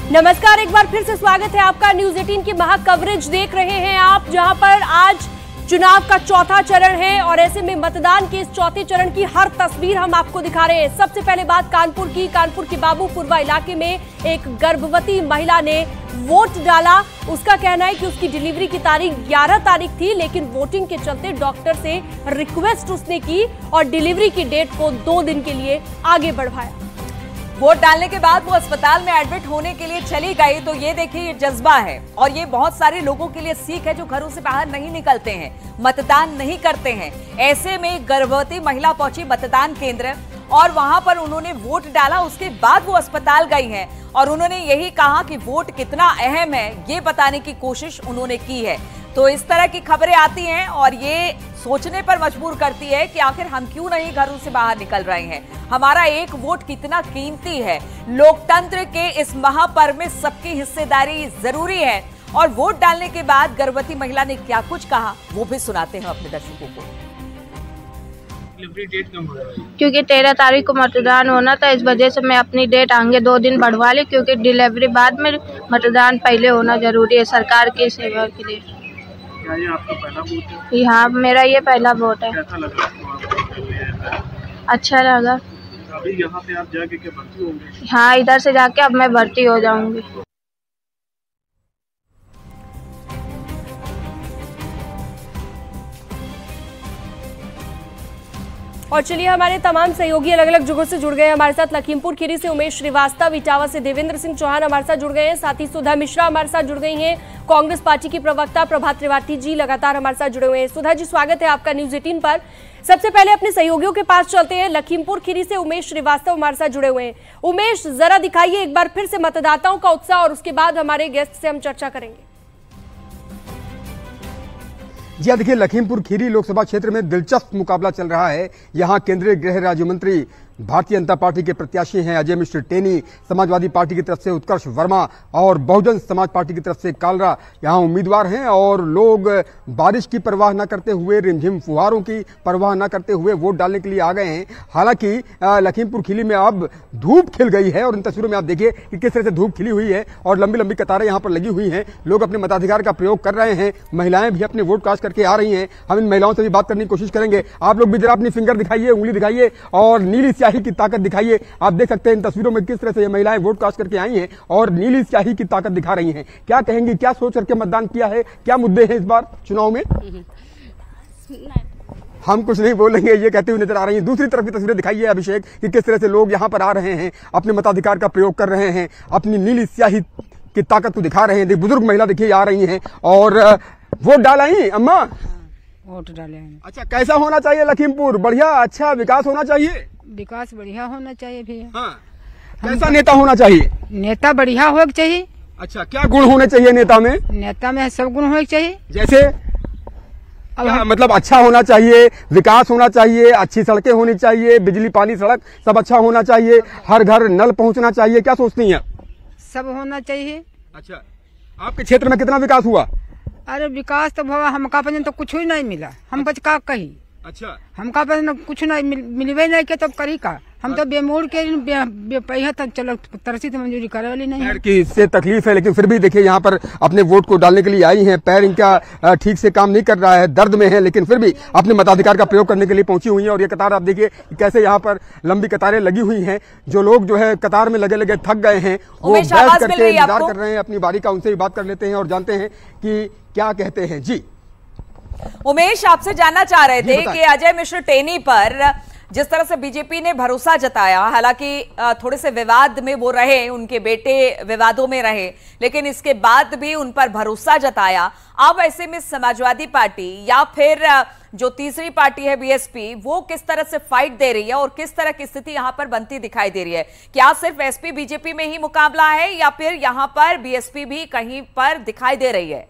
नमस्कार, एक बार फिर से स्वागत है आपका। न्यूज 18 की महा कवरेज देख रहे हैं आप, जहां पर आज चुनाव का चौथा चरण है और ऐसे में मतदान के इस चौथे चरण की हर तस्वीर हम आपको दिखा रहे हैं। सबसे पहले बात कानपुर के बाबूपुरवा इलाके में एक गर्भवती महिला ने वोट डाला। उसका कहना है कि उसकी डिलीवरी की तारीख 11 तारीख थी, लेकिन वोटिंग के चलते डॉक्टर से रिक्वेस्ट उसने की और डिलीवरी की डेट को 2 दिन के लिए आगे बढ़ाया। वोट डालने के बाद वो अस्पताल में एडमिट होने के लिए चली गई। तो ये देखिए, ये जज्बा है और ये बहुत सारे लोगों के लिए सीख है जो घरों से बाहर नहीं निकलते हैं, मतदान नहीं करते हैं। ऐसे में गर्भवती महिला पहुंची मतदान केंद्र और वहां पर उन्होंने वोट डाला। उसके बाद वो अस्पताल गई हैं और उन्होंने यही कहा कि वोट कितना अहम है ये बताने की कोशिश उन्होंने की है। तो इस तरह की खबरें आती हैं और ये सोचने पर मजबूर करती है कि आखिर हम क्यों नहीं घरों से बाहर निकल रहे हैं। हमारा एक वोट कितना कीमती है। लोकतंत्र के इस महापर्व में सबकी हिस्सेदारी जरूरी है। और वोट डालने के बाद गर्भवती महिला ने क्या कुछ कहा वो भी सुनाते हैं अपने दर्शकों को। डेट कम हो रहा है क्योंकि 13 तारीख को मतदान होना था, इस वजह से मैं अपनी डेट आगे 2 दिन बढ़वा ली, क्योंकि डिलीवरी बाद में मतदान पहले होना जरूरी है सरकार की सेवा के लिए। क्या ये आपका पहला वोट है? हाँ, मेरा ये पहला वोट है। कैसा लग रहा है? अच्छा लगा। अभी यहाँ पे आप जाके क्या भर्ती होंगे? हाँ, इधर से जाके अब मैं भर्ती हो जाऊंगी। और चलिए, हमारे तमाम सहयोगी अलग अलग जगहों से जुड़ गए हैं हमारे साथ। लखीमपुर खीरी से उमेश श्रीवास्तव, इटावा से देवेंद्र सिंह चौहान हमारे साथ जुड़ गए हैं। साथ ही सुधा मिश्रा हमारे साथ जुड़ गई हैं। कांग्रेस पार्टी की प्रवक्ता प्रभात त्रिपाठी जी लगातार हमारे साथ जुड़े हुए हैं। सुधा जी, स्वागत है आपका न्यूज 18 पर। सबसे पहले अपने सहयोगियों के पास चलते हैं। लखीमपुर खीरी से उमेश श्रीवास्तव हमारे साथ जुड़े हुए हैं। उमेश, जरा दिखाइए एक बार फिर से मतदाताओं का उत्साह और उसके बाद हमारे गेस्ट से हम चर्चा करेंगे। जी हाँ, देखिए, लखीमपुर खीरी लोकसभा क्षेत्र में दिलचस्प मुकाबला चल रहा है। यहाँ केंद्रीय गृह राज्य मंत्री भारतीय जनता पार्टी के प्रत्याशी हैं अजय मिश्र टेनी, समाजवादी पार्टी की तरफ से उत्कर्ष वर्मा और बहुजन समाज पार्टी की तरफ से कालरा यहाँ उम्मीदवार हैं। और लोग बारिश की परवाह न करते हुए, रिमझिम फुहारों की परवाह न करते हुए वोट डालने के लिए आ गए हैं। हालांकि लखीमपुर खीरी में अब धूप खिल गई है और इन तस्वीरों में आप देखिए कि किस तरह से धूप खिली हुई है और लंबी लंबी कतारें यहाँ पर लगी हुई हैं। लोग अपने मताधिकार का प्रयोग कर रहे हैं। महिलाएं भी अपने वोट कास्ट करके आ रही हैं। हम इन महिलाओं से भी बात करने की कोशिश करेंगे। आप लोग भी जरा अपनी फिंगर दिखाइए, उंगली दिखाइए और नीली स्याही की ताकत दिखाइए। आप देख सकते हैं इन तस्वीरों में किस तरह से ये महिलाएं वोट कास्ट करके आई हैं और नीली स्याही की ताकत दिखा रही हैं। क्या कहेंगी, क्या सोच करके मतदान किया है, क्या मुद्दे हैं इस बार चुनाव में? हम कुछ नहीं बोलेंगे, ये कहते हुए नजर आ रही हैं। दूसरी तरफ की तस्वीरें दिखाइए अभिषेक कि किस तरह से लोग यहाँ पर आ रहे हैं, अपने मताधिकार का प्रयोग कर रहे हैं, अपनी नीली स्याही की ताकत को दिखा रहे हैं। बुजुर्ग महिला देखिए आ रही हैं और वोट डाल आई। अम्मा, वोट डाले हैं। अच्छा, कैसा होना चाहिए लखीमपुर? बढ़िया, अच्छा विकास होना चाहिए। विकास बढ़िया होना चाहिए भैया। हाँ, कैसा नेता होना चाहिए? नेता बढ़िया होना चाहिए। अच्छा, क्या गुण होने चाहिए नेता में? नेता में सब गुण होने चाहिए। जैसे क्या मतलब? अच्छा होना चाहिए, विकास होना चाहिए, अच्छी सड़कें होनी चाहिए, बिजली पानी सड़क सब अच्छा होना चाहिए, हर घर नल पहुंचना चाहिए। क्या सोचती हैं? सब होना चाहिए। अच्छा, आपके क्षेत्र में कितना विकास हुआ? अरे विकास तो भवा हमका पसंद तो कुछ ही नहीं मिला। हम कुछ का कही। अच्छा, हमका पसंद कुछ नहीं मिलवे नहीं के तब करी का। हम तो बेमूड के पैसा तक चलो तरसी तो मंजूरी करे वाली नहीं है। पैर की इससे तकलीफ है, लेकिन फिर भी देखिए यहाँ पर अपने वोट को डालने के लिए आई हैं। पैर इनका ठीक से काम नहीं कर रहा है, दर्द में है, लेकिन फिर भी अपने मताधिकार का प्रयोग करने के लिए पहुंची हुई हैं। और ये कतार आप देखिए कैसे यहाँ पर लंबी कतारें लगी हुई हैं। जो लोग जो है कतार में लगे लगे थक गए हैं, वो बैठ करके इंतजार कर रहे हैं अपनी बारी का। उनसे भी बात कर लेते हैं और जानते हैं कि क्या कहते हैं। जी उमेश, आपसे जानना चाह रहे थे कि अजय मिश्र टेनी पर जिस तरह से बीजेपी ने भरोसा जताया, हालांकि थोड़े से विवाद में वो रहे, उनके बेटे विवादों में रहे, लेकिन इसके बाद भी उन पर भरोसा जताया। अब ऐसे में समाजवादी पार्टी या फिर जो तीसरी पार्टी है बीएसपी, वो किस तरह से फाइट दे रही है और किस तरह की स्थिति यहां पर बनती दिखाई दे रही है? क्या सिर्फ एसपी बीजेपी में ही मुकाबला है या फिर यहां पर बीएसपी भी कहीं पर दिखाई दे रही है?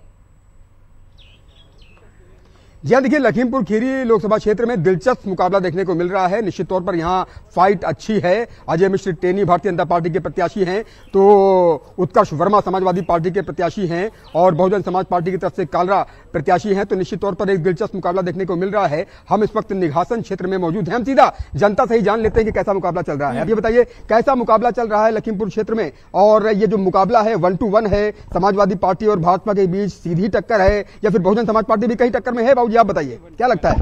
जी हाँ, देखिए लखीमपुर खीरी लोकसभा क्षेत्र में दिलचस्प मुकाबला देखने को मिल रहा है। निश्चित तौर पर यहाँ फाइट अच्छी है। अजय मिश्र टेनी भारतीय जनता पार्टी के प्रत्याशी हैं, तो उत्कर्ष वर्मा समाजवादी पार्टी के प्रत्याशी हैं और बहुजन समाज पार्टी की तरफ से कालरा प्रत्याशी हैं। तो निश्चित तौर पर एक दिलचस्प मुकाबला देखने को मिल रहा है। हम इस वक्त निघासन क्षेत्र में मौजूद हैं। हम सीधा जनता से ही जान लेते हैं कि कैसा मुकाबला चल रहा है। अब ये बताइए कैसा मुकाबला चल रहा है लखीमपुर क्षेत्र में, और ये जो मुकाबला है 1 to 1 है, समाजवादी पार्टी और भाजपा के बीच सीधी टक्कर है या फिर बहुजन समाज पार्टी भी कहीं टक्कर में है? बाबू जी आप बताइए क्या लगता है?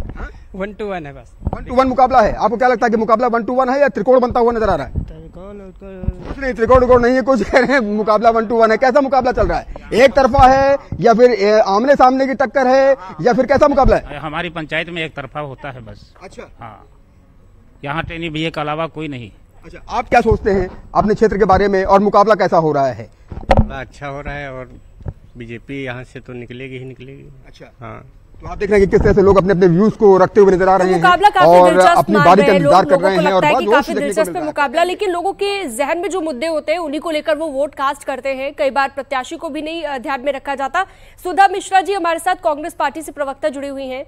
1 to 1 है बस। 1 to 1 मुकाबला है। आपको क्या लगता है कि मुकाबला 1 to 1 है या त्रिकोण बनता हुआ नजर आ रहा है? कुछ नहीं, त्रिकोण नहीं है, कुछ कह रहे हैं मुकाबला 1 to 1 है। कैसा मुकाबला चल रहा है? एक तरफा है या फिर आमने सामने की टक्कर है या फिर कैसा मुकाबला है? हमारी पंचायत में एक तरफा होता है बस। अच्छा, हाँ, यहाँ टेनी भैया के अलावा कोई नहीं। अच्छा, आप क्या सोचते हैं अपने क्षेत्र के बारे में और मुकाबला कैसा हो रहा है? अच्छा हो रहा है और बीजेपी यहाँ से तो निकलेगी ही निकलेगी। अच्छा, हाँ, तो आप देख रहे हैं कि किस तरह से लोग अपने अपने व्यूज को रखते हुए नजर आ रहे हैं मुकाबला काफी और दिलचस्प अपनी मान बारी रहे का हैं इंतजार लोग। कर लोगों रहे को हैं और लगता है बहुत कि जोश काफी से देखने को दिलचस्प मिल रहा है। मुकाबला, लेकिन लोगों के जहन में जो मुद्दे होते हैं उन्हीं को लेकर वो वोट कास्ट करते हैं। कई बार प्रत्याशी को भी नहीं ध्यान में रखा जाता। सुधा मिश्रा जी हमारे साथ कांग्रेस पार्टी से प्रवक्ता जुड़ी हुई हैं।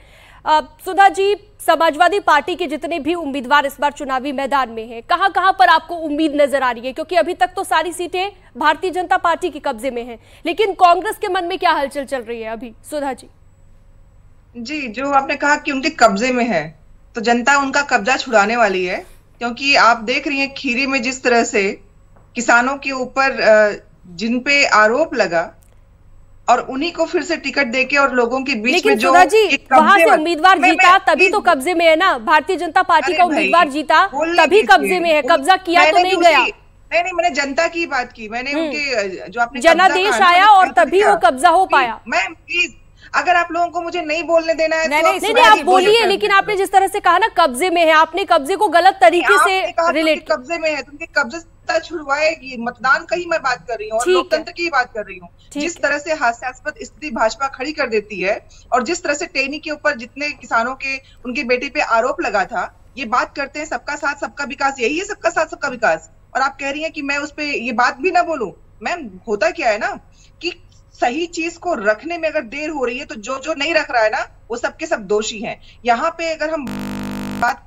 सुधा जी, समाजवादी पार्टी के जितने भी उम्मीदवार इस बार चुनावी मैदान में हैं, कहां कहां पर आपको उम्मीद नजर आ रही है? क्योंकि अभी तक तो सारी सीटें भारतीय जनता पार्टी के कब्जे में हैं, लेकिन कांग्रेस के मन में क्या हलचल चल रही है अभी? सुधा जी। जी, जो आपने कहा कि उनके कब्जे में है, तो जनता उनका कब्जा छुड़ाने वाली है। क्योंकि आप देख रही हैं खीरी में जिस तरह से किसानों के ऊपर जिन पे आरोप लगा और उन्हीं को फिर से टिकट देके और लोगों के बीच में जो सुधा जी वहां से उम्मीदवार जीता तभी तो कब्जे में है ना। भारतीय जनता पार्टी का उम्मीदवार जीता तभी कब्जे में है, कब्जा किया तो नहीं गया। नहीं, मैंने जनता की बात की। मैंने उनके जो आपने जनादेश आया और तभी वो कब्जा हो पाया। मैम प्लीज, अगर आप लोगों को मुझे नहीं बोलने देना है नहीं, आप बोलिए, लेकिन आपने जिस तरह से कहा ना कब्जे में है, आपने कब्जे को गलत तरीके से रिलेट। कब्जे में है, तुमके कब्जे छुड़वाएगी। मतदान का ही मैं बात कर रही हूँ और लोकतंत्र की बात कर रही हूँ। जिस तरह से हास्यास्पद स्थिति भाजपा खड़ी कर देती है और जिस तरह से टेनी के ऊपर जितने किसानों के उनके बेटे पे आरोप लगा था, ये बात करते हैं सबका साथ सबका विकास, यही है सबका साथ सबका विकास। और आप कह रही हैं कि मैं उस पे ये बात भी ना बोलूं। मैम, होता क्या है ना कि सही चीज को रखने में अगर देर हो रही है तो जो नहीं रख रहा है ना वो सबके सब दोषी हैं। यहाँ पे अगर हम बात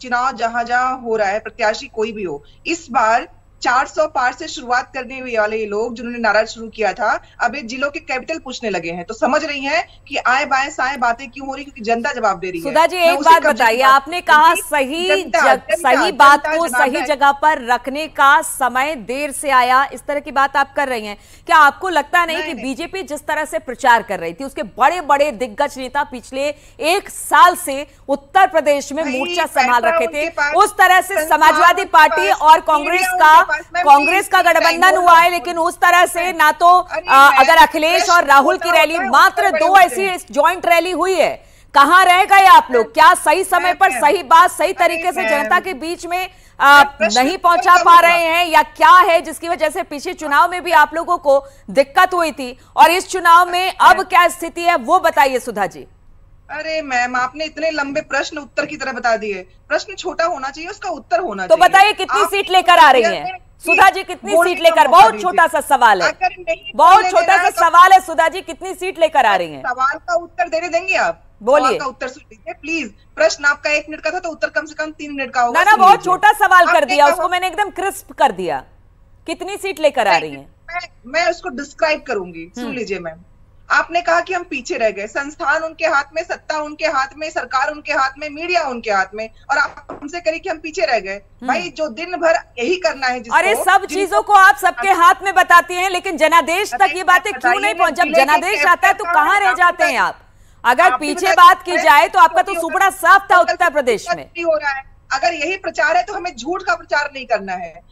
चुनाव जहां जहां हो रहा है, प्रत्याशी कोई भी हो, इस बार 400 पार से शुरुआत करने वाले ये लोग जिन्होंने नारा शुरू किया था, अब एक जिलों के कैपिटल पूछने लगे हैं। तो समझ रही हैं कि आए बाएं साएं बातें क्यों हो रही, क्योंकि जनता जवाब दे रही है। सुधा जी एक बात बताइए, आपने कहा सही बात को सही जगह पर रखने का समय देर से आया, इस तरह की बात आप कर रही हैं। क्या आपको लगता नहीं कि बीजेपी जिस तरह से प्रचार कर रही थी, उसके बड़े बड़े दिग्गज नेता पिछले 1 साल से उत्तर प्रदेश में मोर्चा संभाल रखे थे, उस तरह से समाजवादी पार्टी और कांग्रेस का गठबंधन हुआ है, लेकिन उस तरह से ना तो अगर अखिलेश और राहुल की रैली, मात्र 2 ऐसी ज्वाइंट रैली हुई है। कहां रह गए आप लोग? क्या सही समय पर सही बात सही तरीके से जनता के बीच में नहीं पहुंचा पा रहे हैं, या क्या है जिसकी वजह से पिछले चुनाव में भी आप लोगों को दिक्कत हुई थी और इस चुनाव में अब क्या स्थिति है वो बताइए सुधा जी। अरे मैम, आपने इतने लंबे प्रश्न उत्तर की तरह बता दिए। प्रश्न छोटा होना चाहिए, उसका उत्तर होना चाहिए। तो बताइए कितनी सीट लेकर आ रही हैं सुधा जी? कितनी सीट लेकर? बहुत छोटा सा सवाल है, बहुत छोटा सा सवाल है सुधा जी, कितनी सीट लेकर आ रही हैं? सवाल का उत्तर देने देंगे आप? बोलिए। का उत्तर सुन लीजिए प्लीज। प्रश्न आपका 1 मिनट का था तो उत्तर कम से कम 3 मिनट का होगा। ना, बहुत छोटा सवाल कर दिया, उसको मैंने एकदम क्रिस्प कर दिया। कितनी सीट लेकर आ रही हैं? मैं उसको डिस्क्राइब करूंगी, सुन लीजिए मैम। आपने कहा कि हम पीछे रह गए, संस्थान उनके हाथ में, सत्ता उनके हाथ में, सरकार उनके हाथ में, मीडिया उनके हाथ में, और आप हमसे करिए कि हम पीछे रह गए। भाई, जो दिन भर यही करना है जिसको, अरे सब चीजों को आप सबके हाथ में बताती हैं, लेकिन जनादेश तक ये बातें क्यों नहीं पहुंच? जब जनादेश आता है तो कहाँ रह जाते हैं आप? अगर पीछे बात की जाए तो आपका तो सुपड़ा साफ था उत्तर प्रदेश में। हो रहा है, अगर यही प्रचार है तो हमें झूठ का प्रचार नहीं करना है।